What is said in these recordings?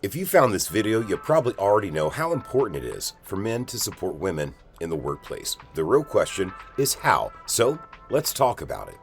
If you found this video, you probably already know how important it is for men to support women in the workplace. The real question is how. So let's talk about it.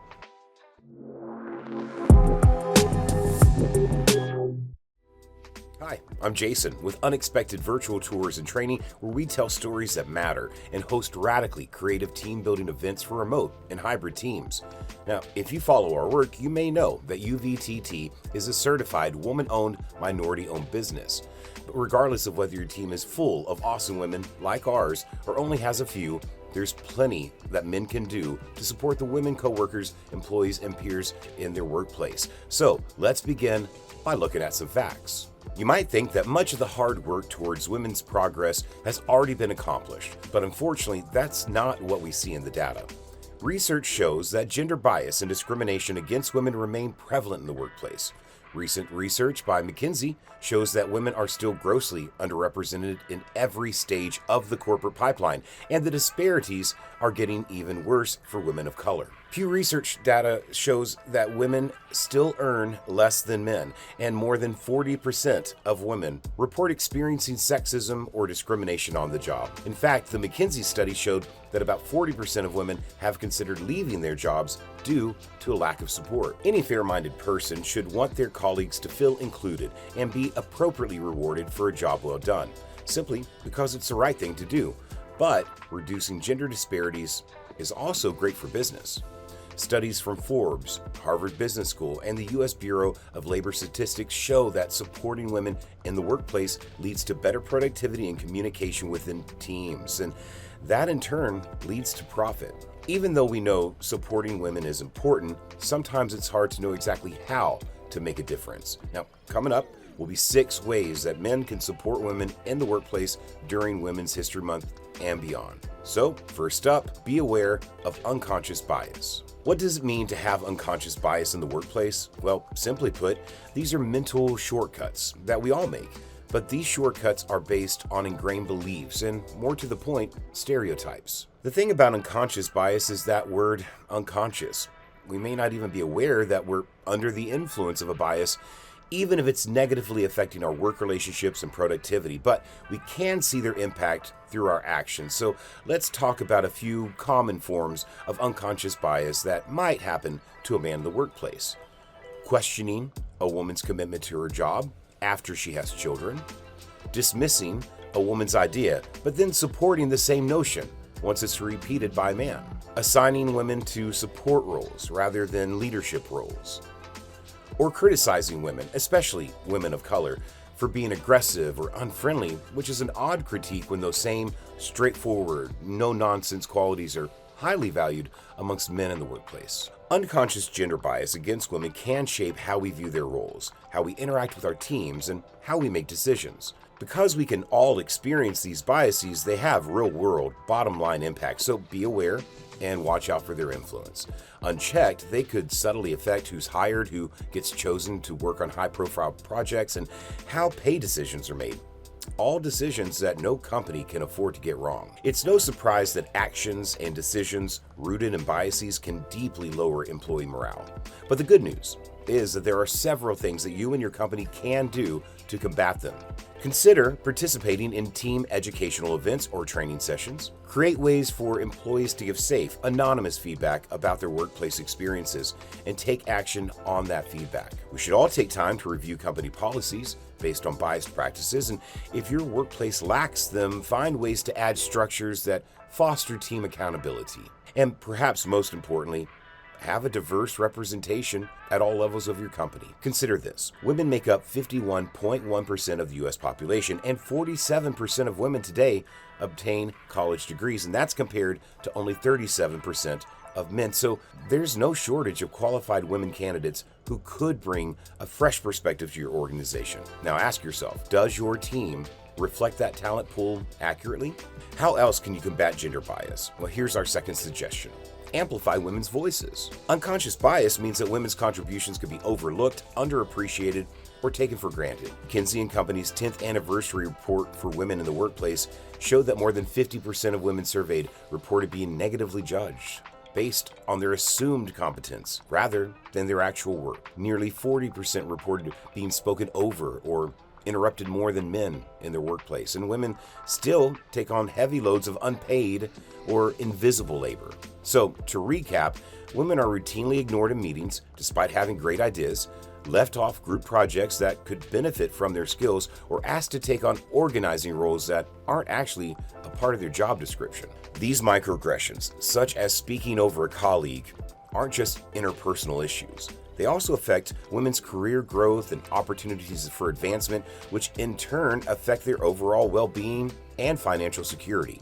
Hi, I'm Jason with Unexpected Virtual Tours and Training, where we tell stories that matter and host radically creative team building events for remote and hybrid teams. Now, if you follow our work, you may know that UVTT is a certified woman-owned, minority-owned business. But regardless of whether your team is full of awesome women like ours or only has a few, there's plenty that men can do to support the women coworkers, employees, and peers in their workplace. So let's begin by looking at some facts. You might think that much of the hard work towards women's progress has already been accomplished, but unfortunately, that's not what we see in the data. Research shows that gender bias and discrimination against women remain prevalent in the workplace. Recent research by McKinsey shows that women are still grossly underrepresented in every stage of the corporate pipeline, and the disparities are getting even worse for women of color. Pew Research data shows that women still earn less than men, and more than 40% of women report experiencing sexism or discrimination on the job. In fact, the McKinsey study showed that about 40% of women have considered leaving their jobs due to a lack of support. Any fair-minded person should want their colleagues to feel included and be appropriately rewarded for a job well done, simply because it's the right thing to do. But reducing gender disparities is also great for business. Studies from Forbes, Harvard Business School, and the U.S. Bureau of Labor Statistics show that supporting women in the workplace leads to better productivity and communication within teams, and that in turn leads to profit. Even though we know supporting women is important, sometimes it's hard to know exactly how to make a difference. Now, coming up will be 6 ways that men can support women in the workplace during Women's History Month and beyond. So, first up, be aware of unconscious bias. What does it mean to have unconscious bias in the workplace? Well, simply put, these are mental shortcuts that we all make. But these shortcuts are based on ingrained beliefs and, more to the point, stereotypes. The thing about unconscious bias is that word unconscious. We may not even be aware that we're under the influence of a bias, even if it's negatively affecting our work relationships and productivity, but we can see their impact through our actions. So let's talk about a few common forms of unconscious bias that might happen to a man in the workplace. Questioning a woman's commitment to her job after she has children. Dismissing a woman's idea, but then supporting the same notion once it's repeated by a man. Assigning women to support roles rather than leadership roles. Or criticizing women, especially women of color, for being aggressive or unfriendly, which is an odd critique when those same straightforward, no-nonsense qualities are highly valued amongst men in the workplace. Unconscious gender bias against women can shape how we view their roles, how we interact with our teams, and how we make decisions. Because we can all experience these biases, they have real-world, bottom-line impacts, so be aware and watch out for their influence. Unchecked, they could subtly affect who's hired, who gets chosen to work on high-profile projects, and how pay decisions are made. All decisions that no company can afford to get wrong. It's no surprise that actions and decisions rooted in biases can deeply lower employee morale. But the good news is that there are several things that you and your company can do to combat them. Consider participating in team educational events or training sessions. Create ways for employees to give safe, anonymous feedback about their workplace experiences and take action on that feedback. We should all take time to review company policies based on biased practices, and if your workplace lacks them, find ways to add structures that foster team accountability. And perhaps most importantly, have a diverse representation at all levels of your company. Consider this. Women make up 51.1% of the U.S. population, and 47% of women today obtain college degrees, and that's compared to only 37% of men. So there's no shortage of qualified women candidates who could bring a fresh perspective to your organization. Now ask yourself, does your team reflect that talent pool accurately? How else can you combat gender bias? Well, here's our second suggestion. Amplify women's voices. Unconscious bias means that women's contributions could be overlooked, underappreciated, or taken for granted. McKinsey & Company's 10th anniversary report for women in the workplace showed that more than 50% of women surveyed reported being negatively judged based on their assumed competence rather than their actual work. Nearly 40% reported being spoken over or interrupted more than men in their workplace, and women still take on heavy loads of unpaid or invisible labor. So, to recap, women are routinely ignored in meetings despite having great ideas, left off group projects that could benefit from their skills, or asked to take on organizing roles that aren't actually a part of their job description. These microaggressions, such as speaking over a colleague, aren't just interpersonal issues. They also affect women's career growth and opportunities for advancement, which in turn affect their overall well-being and financial security.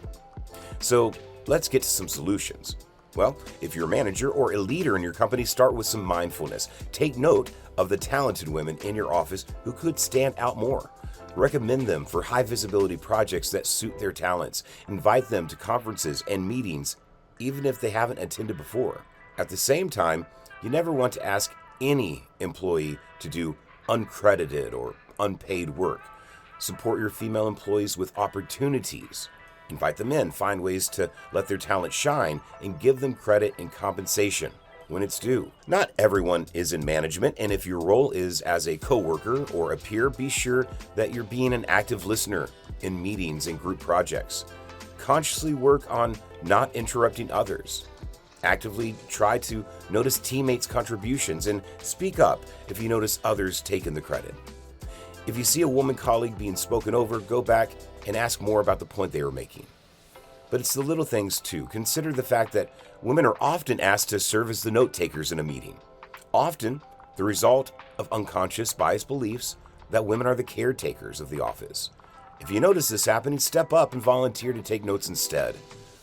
So let's get to some solutions. Well, if you're a manager or a leader in your company, start with some mindfulness. Take note of the talented women in your office who could stand out more. Recommend them for high visibility projects that suit their talents. Invite them to conferences and meetings, even if they haven't attended before. At the same time, you never want to ask any employee to do uncredited or unpaid work. Support your female employees with opportunities. Invite them in, find ways to let their talent shine, and give them credit and compensation when it's due. Not everyone is in management, and if your role is as a coworker or a peer, be sure that you're being an active listener in meetings and group projects. Consciously work on not interrupting others. Actively try to notice teammates' contributions and speak up if you notice others taking the credit. If you see a woman colleague being spoken over, go back and ask more about the point they were making. But it's the little things too. Consider the fact that women are often asked to serve as the note takers in a meeting. Often the result of unconscious biased beliefs that women are the caretakers of the office. If you notice this happening, step up and volunteer to take notes instead.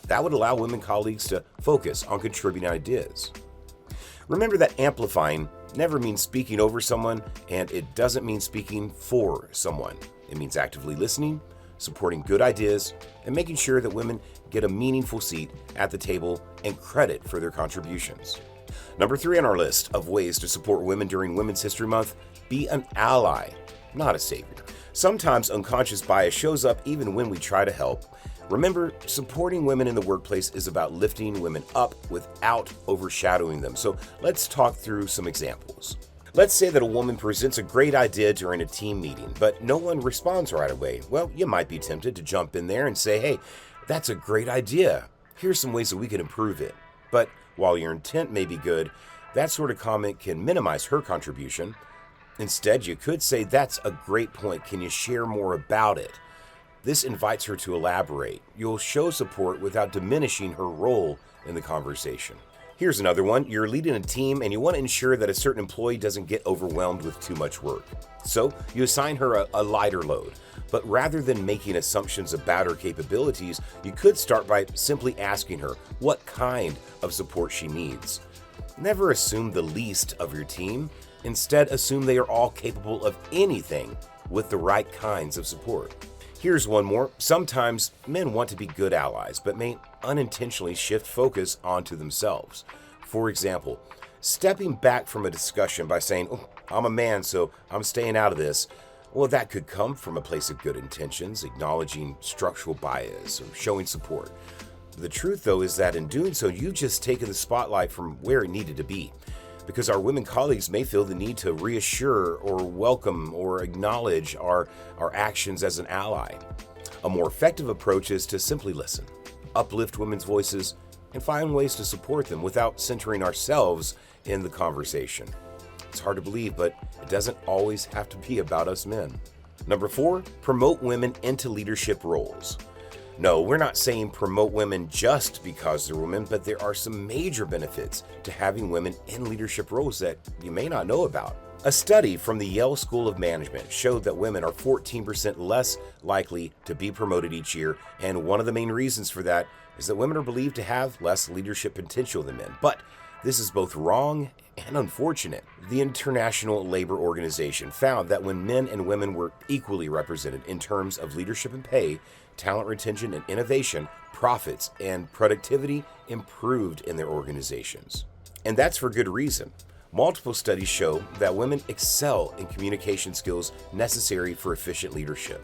That would allow women colleagues to focus on contributing ideas. Remember that amplifying never means speaking over someone, and it doesn't mean speaking for someone. It means actively listening, supporting good ideas, and making sure that women get a meaningful seat at the table and credit for their contributions. Number 3 on our list of ways to support women during Women's History Month, be an ally, not a savior. Sometimes unconscious bias shows up even when we try to help. Remember, supporting women in the workplace is about lifting women up without overshadowing them. So let's talk through some examples. Let's say that a woman presents a great idea during a team meeting, but no one responds right away. Well, you might be tempted to jump in there and say, hey, that's a great idea. Here's some ways that we can improve it. But while your intent may be good, that sort of comment can minimize her contribution. Instead, you could say, that's a great point. Can you share more about it? This invites her to elaborate. You'll show support without diminishing her role in the conversation. Here's another one. You're leading a team and you want to ensure that a certain employee doesn't get overwhelmed with too much work. So you assign her a lighter load. But rather than making assumptions about her capabilities, you could start by simply asking her what kind of support she needs. Never assume the least of your team. Instead, assume they are all capable of anything with the right kinds of support. Here's one more. Sometimes men want to be good allies, but may unintentionally shift focus onto themselves. For example, stepping back from a discussion by saying, oh, I'm a man, so I'm staying out of this. Well, that could come from a place of good intentions, acknowledging structural bias or showing support. The truth, though, is that in doing so, you've just taken the spotlight from where it needed to be. Because our women colleagues may feel the need to reassure or welcome or acknowledge our actions as an ally. A more effective approach is to simply listen, uplift women's voices, and find ways to support them without centering ourselves in the conversation. It's hard to believe, but it doesn't always have to be about us men. Number 4, promote women into leadership roles. No, we're not saying promote women just because they're women, but there are some major benefits to having women in leadership roles that you may not know about. A study from the Yale School of Management showed that women are 14% less likely to be promoted each year, and one of the main reasons for that is that women are believed to have less leadership potential than men. But this is both wrong and unfortunate. The International Labor Organization found that when men and women were equally represented in terms of leadership and pay, talent retention and innovation, profits, and productivity improved in their organizations. And that's for good reason. Multiple studies show that women excel in communication skills necessary for efficient leadership.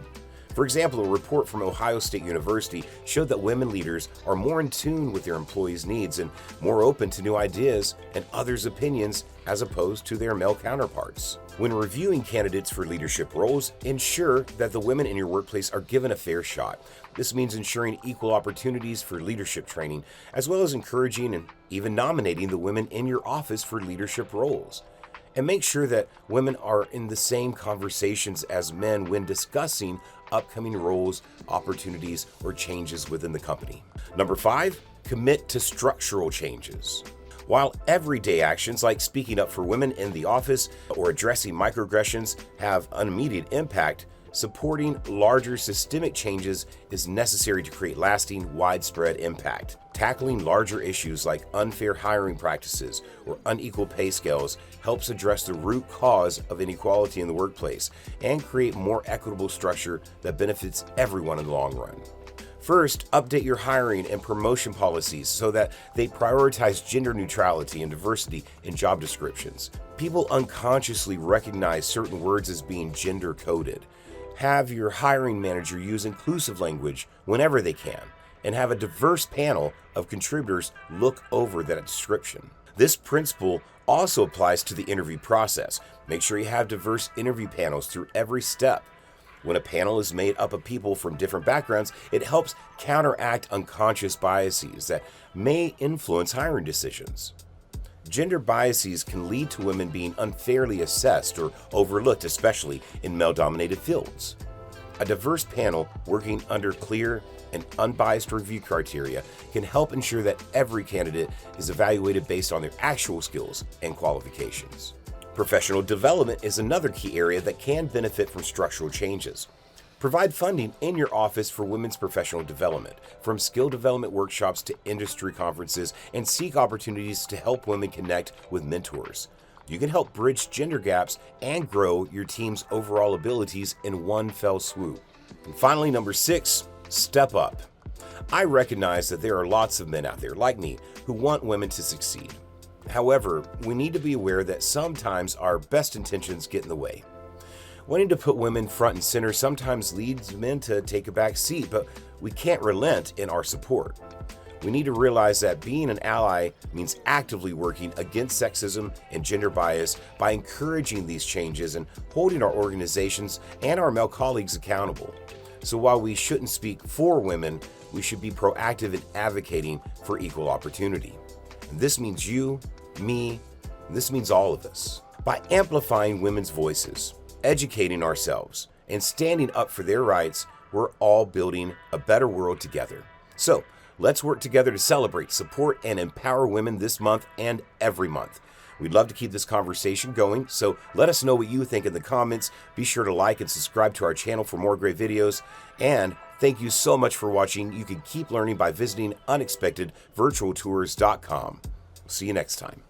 For example, a report from Ohio State University showed that women leaders are more in tune with their employees' needs and more open to new ideas and others' opinions as opposed to their male counterparts. When reviewing candidates for leadership roles, ensure that the women in your workplace are given a fair shot. This means ensuring equal opportunities for leadership training, as well as encouraging and even nominating the women in your office for leadership roles. And make sure that women are in the same conversations as men when discussing upcoming roles, opportunities, or changes within the company. Number 5, commit to structural changes. While everyday actions like speaking up for women in the office or addressing microaggressions have an immediate impact, supporting larger systemic changes is necessary to create lasting, widespread impact. Tackling larger issues like unfair hiring practices or unequal pay scales helps address the root cause of inequality in the workplace and create more equitable structure that benefits everyone in the long run. First, update your hiring and promotion policies so that they prioritize gender neutrality and diversity in job descriptions. People unconsciously recognize certain words as being gender-coded. Have your hiring manager use inclusive language whenever they can, and have a diverse panel of contributors look over that description. This principle also applies to the interview process. Make sure you have diverse interview panels through every step. When a panel is made up of people from different backgrounds, it helps counteract unconscious biases that may influence hiring decisions. Gender biases can lead to women being unfairly assessed or overlooked, especially in male-dominated fields. A diverse panel working under clear and unbiased review criteria can help ensure that every candidate is evaluated based on their actual skills and qualifications. Professional development is another key area that can benefit from structural changes. Provide funding in your office for women's professional development, from skill development workshops to industry conferences, and seek opportunities to help women connect with mentors. You can help bridge gender gaps and grow your team's overall abilities in one fell swoop. And finally, number 6, step up. I recognize that there are lots of men out there like me who want women to succeed. However, we need to be aware that sometimes our best intentions get in the way. Wanting to put women front and center sometimes leads men to take a back seat, but we can't relent in our support. We need to realize that being an ally means actively working against sexism and gender bias by encouraging these changes and holding our organizations and our male colleagues accountable. So while we shouldn't speak for women, we should be proactive in advocating for equal opportunity. And this means you, me, and this means all of us. By amplifying women's voices, educating ourselves, and standing up for their rights, we're all building a better world together. So let's work together to celebrate, support, and empower women this month and every month. We'd love to keep this conversation going, so let us know what you think in the comments. Be sure to like and subscribe to our channel for more great videos. And thank you so much for watching. You can keep learning by visiting unexpectedvirtualtours.com. See you next time.